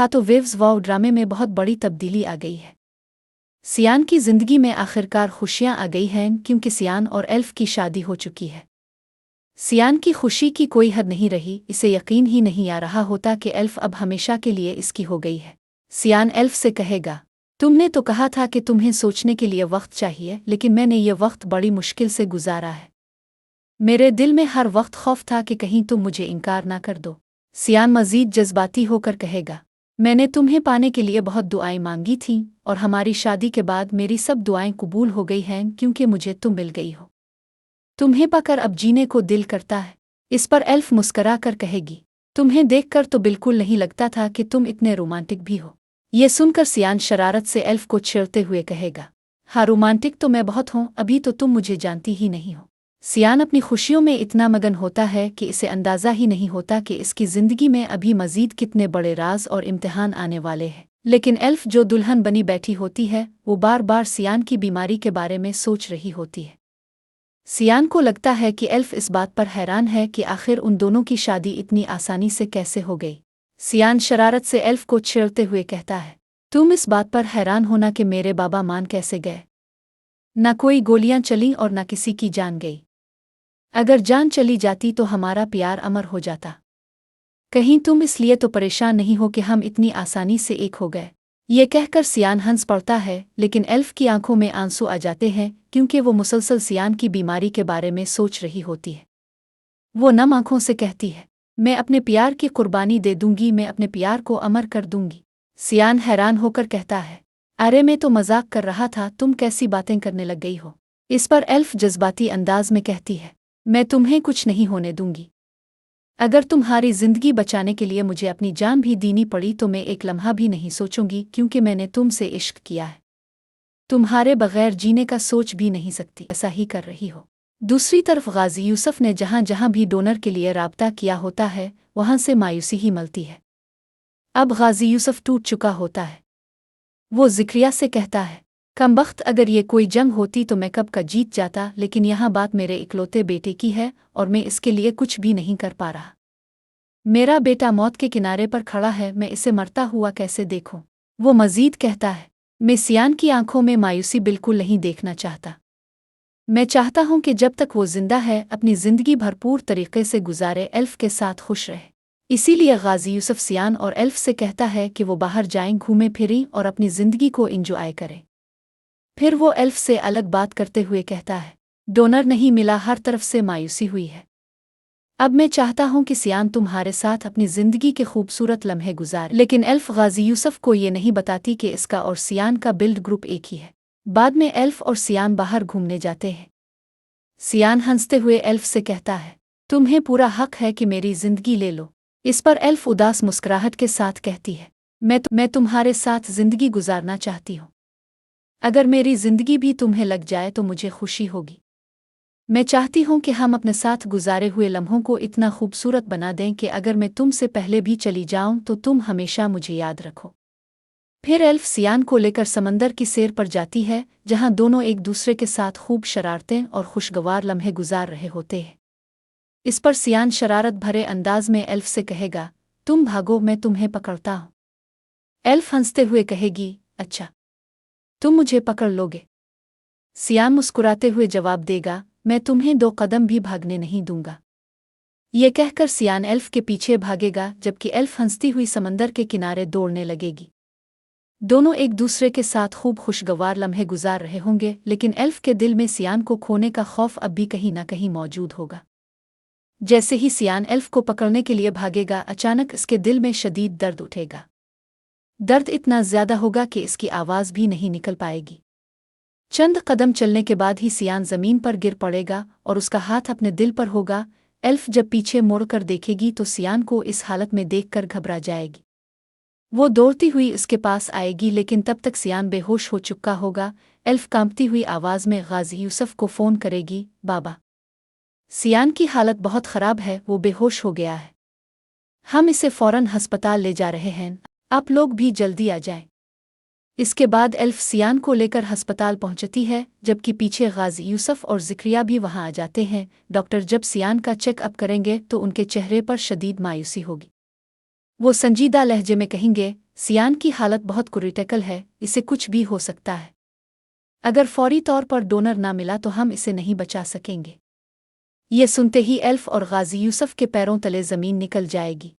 हाँ तो waves wow ड्रामे में बहुत बड़ी तब्दीली आ गई है। सियान की जिंदगी में आखिरकार खुशियां आ गई हैं क्योंकि सियान और एल्फ की शादी हो चुकी है। सियान की खुशी की कोई हद नहीं रही, इसे यकीन ही नहीं आ रहा होता कि एल्फ अब हमेशा के लिए इसकी हो गई है। सियान एल्फ से कहेगा, तुमने तो कहा था कि तुम्हें सोचने के लिए वक्त चाहिए, लेकिन मैंने ये वक्त बड़ी मुश्किल से गुजारा है। मेरे दिल में हर वक्त खौफ था कि कहीं तुम मुझे इनकार ना कर दो। सियान मजीद जज्बाती होकर कहेगा, मैंने तुम्हें पाने के लिए बहुत दुआएं मांगी थीं और हमारी शादी के बाद मेरी सब दुआएं कबूल हो गई हैं क्योंकि मुझे तुम मिल गई हो। तुम्हें पाकर अब जीने को दिल करता है। इस पर एल्फ मुस्करा कर कहेगी, तुम्हें देखकर तो बिल्कुल नहीं लगता था कि तुम इतने रोमांटिक भी हो। ये सुनकर सियान शरारत से एल्फ को छेड़ते हुए कहेगा, हाँ रोमांटिक तो मैं बहुत हूँ, अभी तो तुम मुझे जानती ही नहीं हो। सियान अपनी खुशियों में इतना मगन होता है कि इसे अंदाज़ा ही नहीं होता कि इसकी ज़िंदगी में अभी मज़ीद कितने बड़े राज और इम्तिहान आने वाले हैं। लेकिन एल्फ जो दुल्हन बनी बैठी होती है वो बार बार सियान की बीमारी के बारे में सोच रही होती है। सियान को लगता है कि एल्फ इस बात पर हैरान है कि आखिर उन दोनों की शादी इतनी आसानी से कैसे हो गई। सियान शरारत से एल्फ को छेड़ते हुए कहता है, तुम इस बात पर हैरान होना कि मेरे बाबा मान कैसे गए। न कोई गोलियां चलीं और न किसी की जान गई। अगर जान चली जाती तो हमारा प्यार अमर हो जाता। कहीं तुम इसलिए तो परेशान नहीं हो कि हम इतनी आसानी से एक हो गए। ये कहकर सियान हंस पड़ता है, लेकिन एल्फ की आंखों में आंसू आ जाते हैं क्योंकि वो मुसलसल सियान की बीमारी के बारे में सोच रही होती है। वो नम आंखों से कहती है, मैं अपने प्यार की कुर्बानी दे दूंगी, मैं अपने प्यार को अमर कर दूंगी। सियान हैरान होकर कहता है, अरे मैं तो मजाक कर रहा था, तुम कैसी बातें करने लग गई हो। इस पर एल्फ जज्बाती अंदाज में कहती है, मैं तुम्हें कुछ नहीं होने दूंगी। अगर तुम्हारी जिंदगी बचाने के लिए मुझे अपनी जान भी देनी पड़ी तो मैं एक लम्हा भी नहीं सोचूंगी क्योंकि मैंने तुमसे इश्क किया है। तुम्हारे बगैर जीने का सोच भी नहीं सकती। ऐसा ही कर रही हो। दूसरी तरफ गाजी यूसुफ ने जहां जहां भी डोनर के लिए राब्ता किया होता है वहां से मायूसी ही मिलती है। अब गाजी यूसुफ टूट चुका होता है। वो जिक्रिया से कहता है, कमबख्त, अगर ये कोई जंग होती तो मैं कब का जीत जाता, लेकिन यहाँ बात मेरे इकलौते बेटे की है और मैं इसके लिए कुछ भी नहीं कर पा रहा। मेरा बेटा मौत के किनारे पर खड़ा है, मैं इसे मरता हुआ कैसे देखूं। वो मजीद कहता है, मैं सियान की आंखों में मायूसी बिल्कुल नहीं देखना चाहता। मैं चाहता हूं कि जब तक वो जिंदा है अपनी जिंदगी भरपूर तरीके से गुजारे, एल्फ के साथ खुश रहे। इसीलिए गाजी यूसुफ सियान और एल्फ से कहता है कि वो बाहर जाएं, घूमें फिरें और अपनी जिंदगी को एंजॉय करें। फिर वो एल्फ से अलग बात करते हुए कहता है, डोनर नहीं मिला, हर तरफ से मायूसी हुई है। अब मैं चाहता हूं कि सियान तुम्हारे साथ अपनी जिंदगी के खूबसूरत लम्हे गुजारे। लेकिन एल्फ गाजी यूसुफ को ये नहीं बताती कि इसका और सियान का बिल्ड ग्रुप एक ही है। बाद में एल्फ और सियान बाहर घूमने जाते हैं। सियान हंसते हुए एल्फ से कहता है, तुम्हें पूरा हक है कि मेरी जिंदगी ले लो। इस पर एल्फ उदास मुस्कुराहट के साथ कहती है, मैं तुम्हारे साथ जिंदगी गुजारना चाहती हूँ। अगर मेरी जिंदगी भी तुम्हें लग जाए तो मुझे खुशी होगी। मैं चाहती हूँ कि हम अपने साथ गुजारे हुए लम्हों को इतना खूबसूरत बना दें कि अगर मैं तुमसे पहले भी चली जाऊं तो तुम हमेशा मुझे याद रखो। फिर एल्फ सियान को लेकर समंदर की सैर पर जाती है जहां दोनों एक दूसरे के साथ खूब शरारतें और खुशगवार लम्हे गुजार रहे होते हैं। इस पर सियान शरारत भरे अंदाज में एल्फ से कहेगा, तुम भागो, मैं तुम्हें पकड़ता हूँ। एल्फ हंसते हुए कहेगी, अच्छा तुम मुझे पकड़ लोगे। सियान मुस्कुराते हुए जवाब देगा, मैं तुम्हें 2 कदम भी भागने नहीं दूंगा। ये कहकर सियान एल्फ के पीछे भागेगा जबकि एल्फ हंसती हुई समंदर के किनारे दौड़ने लगेगी। दोनों एक दूसरे के साथ खूब खुशगवार लम्हे गुजार रहे होंगे, लेकिन एल्फ के दिल में सियान को खोने का खौफ अब भी कहीं न कहीं मौजूद होगा। जैसे ही सियान एल्फ को पकड़ने के लिए भागेगा, अचानक इसके दिल में शदीद दर्द उठेगा। दर्द इतना ज्यादा होगा कि इसकी आवाज़ भी नहीं निकल पाएगी। चंद कदम चलने के बाद ही सियान जमीन पर गिर पड़ेगा और उसका हाथ अपने दिल पर होगा। एल्फ जब पीछे मुड़कर देखेगी तो सियान को इस हालत में देखकर घबरा जाएगी। वो दौड़ती हुई इसके पास आएगी, लेकिन तब तक सियान बेहोश हो चुका होगा। एल्फ कांपती हुई आवाज़ में गाजी यूसुफ को फ़ोन करेगी, बाबा, सियान की हालत बहुत ख़राब है, वो बेहोश हो गया है। हम इसे फ़ौरन अस्पताल ले जा रहे हैं, आप लोग भी जल्दी आ जाएं। इसके बाद एल्फ सियान को लेकर अस्पताल पहुंचती है, जबकि पीछे गाजी यूसुफ और जिक्रिया भी वहां आ जाते हैं। डॉक्टर जब सियान का चेकअप करेंगे तो उनके चेहरे पर शदीद मायूसी होगी। वो संजीदा लहजे में कहेंगे, सियान की हालत बहुत क्रिटिकल है, इसे कुछ भी हो सकता है। अगर फौरी तौर पर डोनर ना मिला तो हम इसे नहीं बचा सकेंगे। ये सुनते ही एल्फ और गाजी यूसुफ के पैरों तले जमीन निकल जाएगी।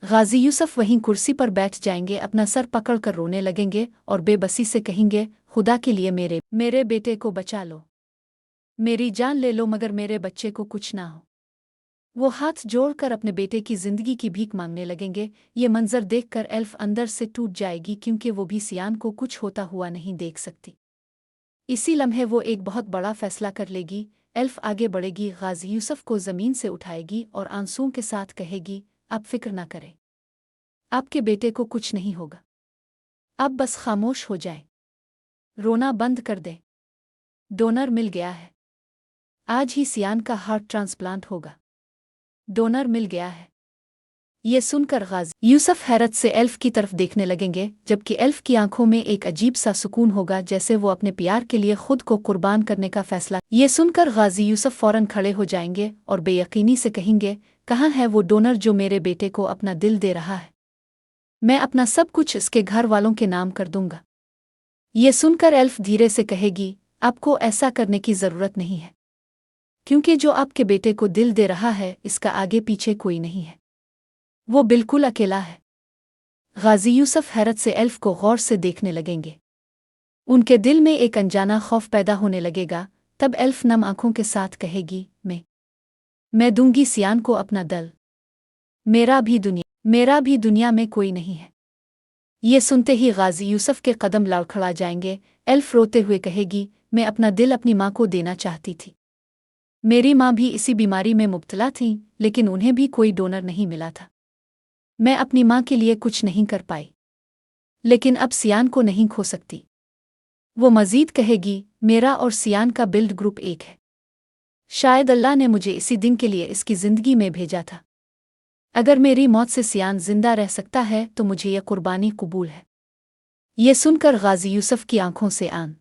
गाजी यूसुफ वहीं कुर्सी पर बैठ जाएंगे, अपना सर पकड़कर रोने लगेंगे और बेबसी से कहेंगे, खुदा के लिए मेरे बेटे को बचा लो, मेरी जान ले लो, मगर मेरे बच्चे को कुछ ना हो। वो हाथ जोड़कर अपने बेटे की जिंदगी की भीख मांगने लगेंगे। ये मंजर देखकर एल्फ अंदर से टूट जाएगी, क्योंकि वो भी सियान को कुछ होता हुआ नहीं देख सकती। इसी लम्हे वो एक बहुत बड़ा फैसला कर लेगी। एल्फ आगे बढ़ेगी, गाजी यूसुफ को जमीन से उठाएगी और आंसुओं के साथ कहेगी, आप फिक्र ना करें, आपके बेटे को कुछ नहीं होगा। अब बस खामोश हो जाए, रोना बंद कर दे। डोनर मिल गया है, आज ही सियान का हार्ट ट्रांसप्लांट होगा। डोनर मिल गया है। ये सुनकर गाजी यूसुफ हैरत से एल्फ की तरफ देखने लगेंगे, जबकि एल्फ की आंखों में एक अजीब सा सुकून होगा, जैसे वो अपने प्यार के लिए खुद को कुर्बान करने का फैसला। ये सुनकर गाजी यूसुफ फौरन खड़े हो जाएंगे और बेयकीनी से कहेंगे, कहाँ है वो डोनर जो मेरे बेटे को अपना दिल दे रहा है? मैं अपना सब कुछ इसके घर वालों के नाम कर दूंगा। ये सुनकर एल्फ धीरे से कहेगी, आपको ऐसा करने की जरूरत नहीं है, क्योंकि जो आपके बेटे को दिल दे रहा है, इसका आगे पीछे कोई नहीं है, वो बिल्कुल अकेला है। गाजी यूसुफ हैरत से एल्फ को गौर से देखने लगेंगे। उनके दिल में एक अनजाना खौफ पैदा होने लगेगा। तब एल्फ नम आंखों के साथ कहेगी, मैं दूंगी सियान को अपना दल, मेरा भी दुनिया में कोई नहीं है। ये सुनते ही गाजी यूसुफ के कदम लड़खड़ा जाएंगे। एल्फ रोते हुए कहेगी, मैं अपना दिल अपनी माँ को देना चाहती थी। मेरी माँ भी इसी बीमारी में मुब्तला थी, लेकिन उन्हें भी कोई डोनर नहीं मिला था। मैं अपनी माँ के लिए कुछ नहीं कर पाई, लेकिन अब सियान को नहीं खो सकती। वो मजीद कहेगी, मेरा और सियान का बिल्ड ग्रुप एक है। शायद अल्लाह ने मुझे इसी दिन के लिए इसकी जिंदगी में भेजा था। अगर मेरी मौत से सियान जिंदा रह सकता है तो मुझे यह कुर्बानी कबूल है। ये सुनकर गाजी यूसुफ की आंखों से आन